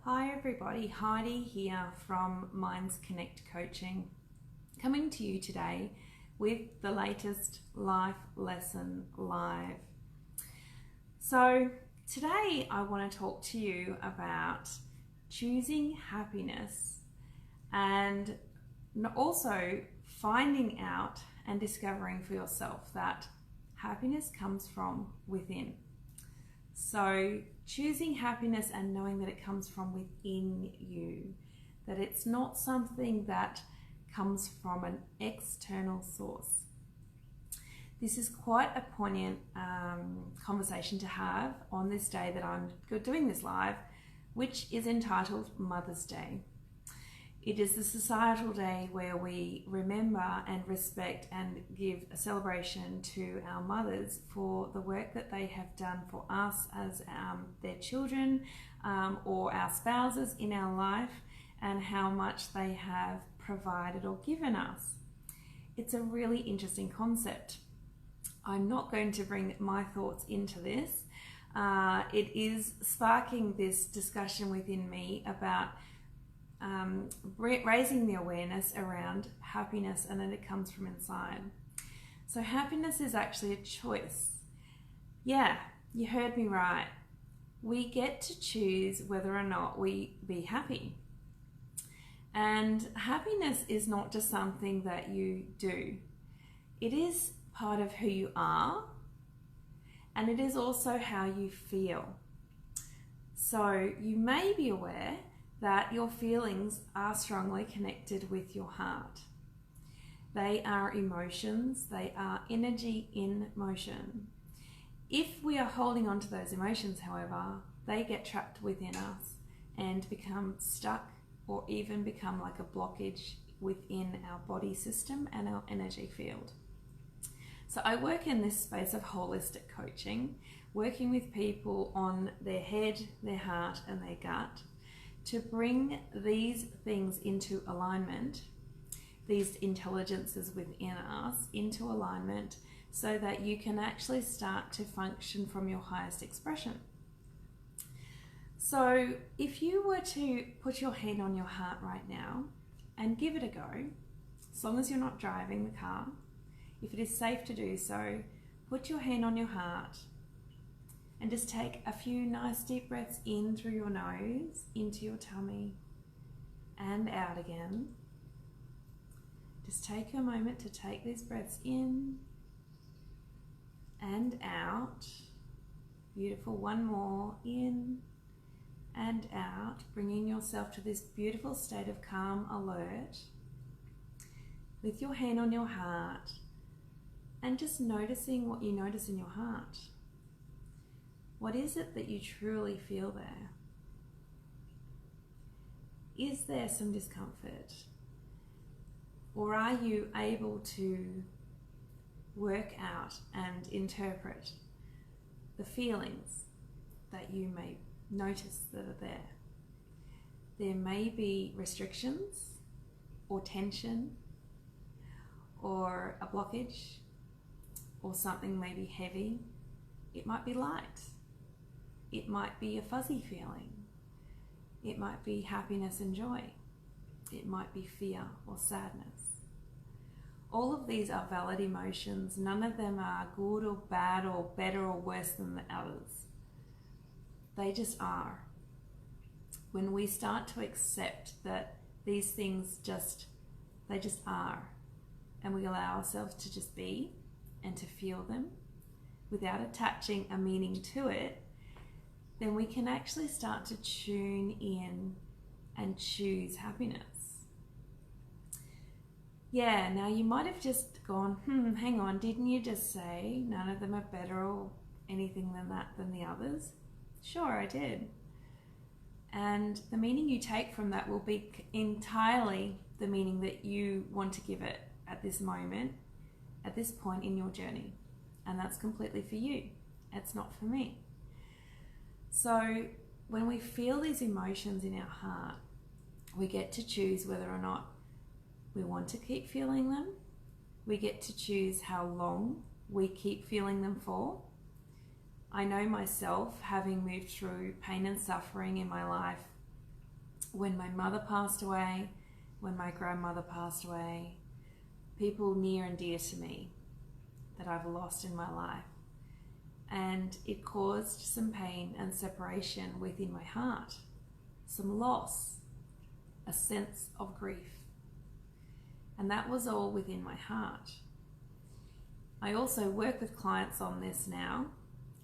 Hi everybody, Heidi here from Minds Connect Coaching, coming to you today with the latest life lesson live. So today I want to talk to you about choosing happiness and also finding out and discovering for yourself that happiness comes from within. So choosing happiness and knowing that it comes from within you, that it's not something that comes from an external source. This is quite a poignant conversation to have on this day that I'm doing this live, which is entitled Mother's Day. It is the societal day where we remember and respect and give a celebration to our mothers for the work that they have done for us as their children or our spouses in our life, and how much they have provided or given us. It's a really interesting concept. I'm not going to bring my thoughts into this. It is sparking this discussion within me about raising the awareness around happiness and that it comes from inside. So happiness is actually a choice. Yeah, you heard me right. We get to choose whether or not we be happy. And happiness is not just something that you do. It is part of who you are, and it is also how you feel. So you may be aware that your feelings are strongly connected with your heart. They are emotions, they are energy in motion. If we are holding on to those emotions, however, they get trapped within us and become stuck or even become like a blockage within our body system and our energy field. So I work in this space of holistic coaching, working with people on their head, their heart and their gut, to bring these things into alignment, these intelligences within us into alignment, so that you can actually start to function from your highest expression. So if you were to put your hand on your heart right now and give it a go, as long as you're not driving the car, if it is safe to do so, put your hand on your heart and just take a few nice deep breaths in through your nose, into your tummy, and out again. Just take a moment to take these breaths in and out. Beautiful. One more, in and out, bringing yourself to this beautiful state of calm alert with your hand on your heart and just noticing what you notice in your heart. What is it that you truly feel there? Is there some discomfort? Or are you able to work out and interpret the feelings that you may notice that are there? There may be restrictions or tension or a blockage or something maybe heavy. It might be light. It might be a fuzzy feeling. It might be happiness and joy. It might be fear or sadness. All of these are valid emotions. None of them are good or bad or better or worse than the others. They just are. When we start to accept that these things they just are, and we allow ourselves to just be and to feel them without attaching a meaning to it, then we can actually start to tune in and choose happiness. Yeah, now you might have just gone, hang on, didn't you just say none of them are better or anything than the others? Sure, I did. And the meaning you take from that will be entirely the meaning that you want to give it at this moment, at this point in your journey. And that's completely for you. It's not for me. So when we feel these emotions in our heart, we get to choose whether or not we want to keep feeling them. We get to choose how long we keep feeling them for. I know myself, having moved through pain and suffering in my life when my mother passed away, when my grandmother passed away, people near and dear to me that I've lost in my life. And it caused some pain and separation within my heart, some loss, a sense of grief. And that was all within my heart. I also work with clients on this now.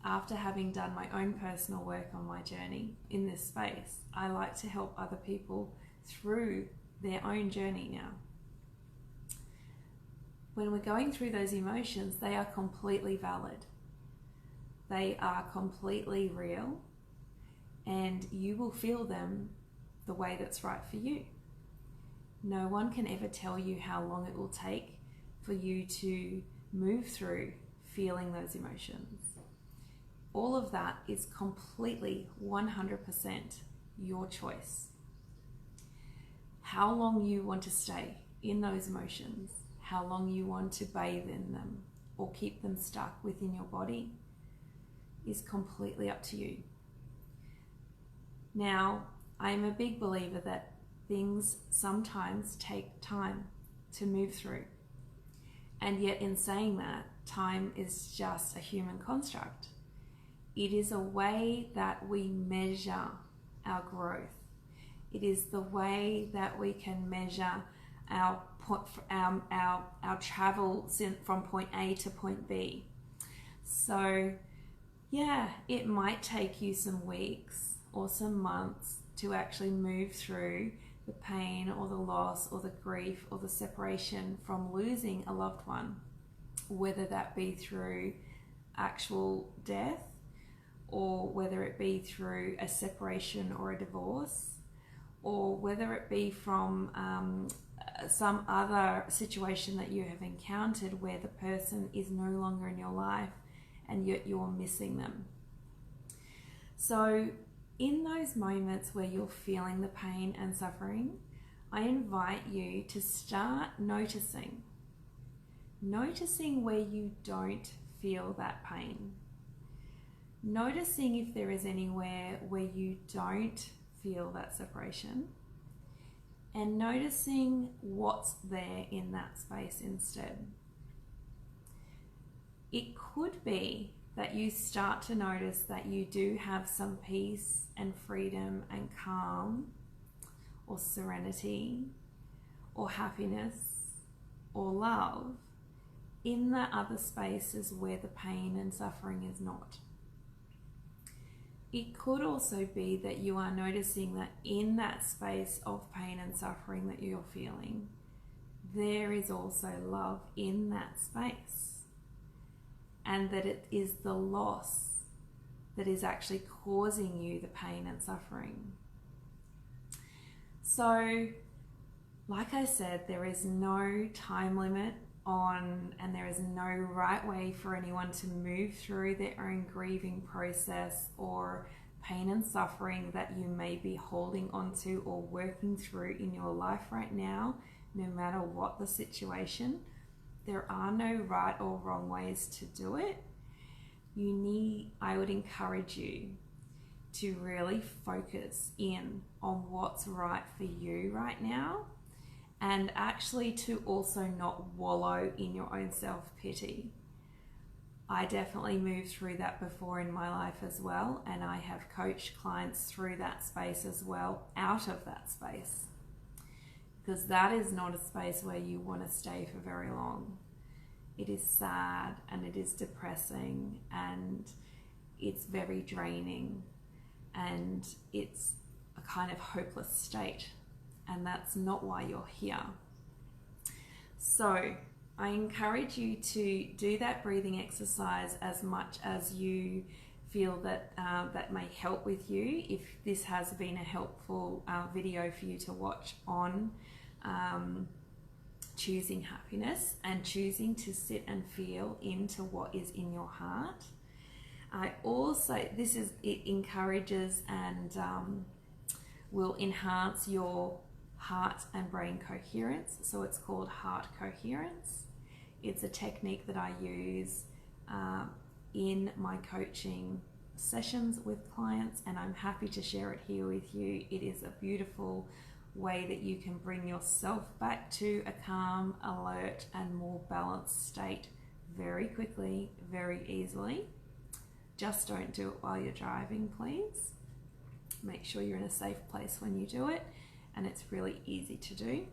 After having done my own personal work on my journey in this space, I like to help other people through their own journey now. When we're going through those emotions, they are completely valid. They are completely real, and you will feel them the way that's right for you. No one can ever tell you how long it will take for you to move through feeling those emotions. All of that is completely 100% your choice. How long you want to stay in those emotions, how long you want to bathe in them or keep them stuck within your body is completely up to you. Now, I'm a big believer that things sometimes take time to move through. And yet in saying that, time is just a human construct. It is a way that we measure our growth. It is the way that we can measure our travel from point A to point B. So yeah, it might take you some weeks or some months to actually move through the pain or the loss or the grief or the separation from losing a loved one, whether that be through actual death or whether it be through a separation or a divorce, or whether it be from some other situation that you have encountered where the person is no longer in your life and yet you're missing them. So in those moments where you're feeling the pain and suffering, I invite you to start noticing where you don't feel that pain. Noticing if there is anywhere where you don't feel that separation, and noticing what's there in that space instead. It could be that you start to notice that you do have some peace and freedom and calm or serenity or happiness or love in the other spaces where the pain and suffering is not. It could also be that you are noticing that in that space of pain and suffering that you're feeling, there is also love in that space, and that it is the loss that is actually causing you the pain and suffering. So, like I said, there is no time limit on, and there is no right way for anyone to move through their own grieving process or pain and suffering that you may be holding onto or working through in your life right now, no matter what the situation. There are no right or wrong ways to do it. I would encourage you to really focus in on what's right for you right now, and actually to also not wallow in your own self-pity. I definitely moved through that before in my life as well, and I have coached clients through that space as well, out of that space, because that is not a space where you want to stay for very long. It is sad and it is depressing and it's very draining and it's a kind of hopeless state. And that's not why you're here. So I encourage you to do that breathing exercise as much as you feel that that may help with you. If this has been a helpful video for you to watch on choosing happiness and choosing to sit and feel into what is in your heart. It encourages and will enhance your heart and brain coherence. So it's called heart coherence. It's a technique that I use in my coaching sessions with clients, and I'm happy to share it here with you. It is a beautiful way that you can bring yourself back to a calm, alert, and more balanced state very quickly, very easily. Just don't do it while you're driving, please. Make sure you're in a safe place when you do it, and it's really easy to do.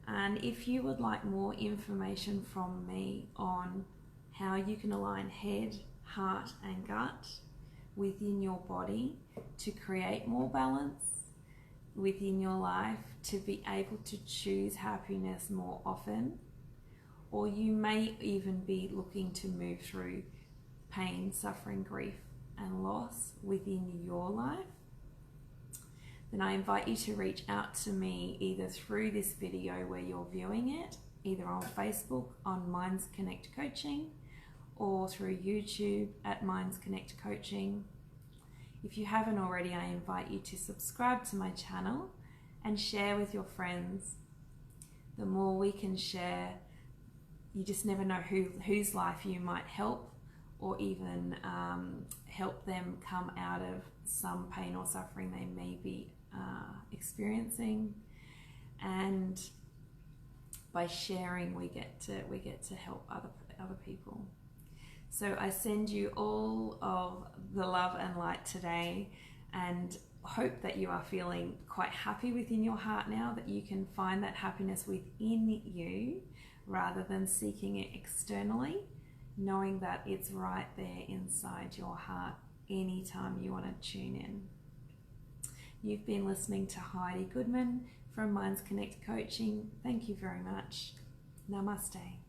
And if you would like more information from me on how you can align head, heart, and gut within your body to create more balance within your life, to be able to choose happiness more often, or you may even be looking to move through pain, suffering, grief, and loss within your life, then I invite you to reach out to me either through this video where you're viewing it, either on Facebook on Minds Connect Coaching, or through YouTube at Minds Connect Coaching. If you haven't already, I invite you to subscribe to my channel and share with your friends. The more we can share, you just never know whose life you might help, or even help them come out of some pain or suffering they may be experiencing. And by sharing, we get to help other people. So I send you all of the love and light today, and hope that you are feeling quite happy within your heart now, that you can find that happiness within you rather than seeking it externally, knowing that it's right there inside your heart anytime you want to tune in. You've been listening to Heidi Goodman from Minds Connect Coaching. Thank you very much. Namaste.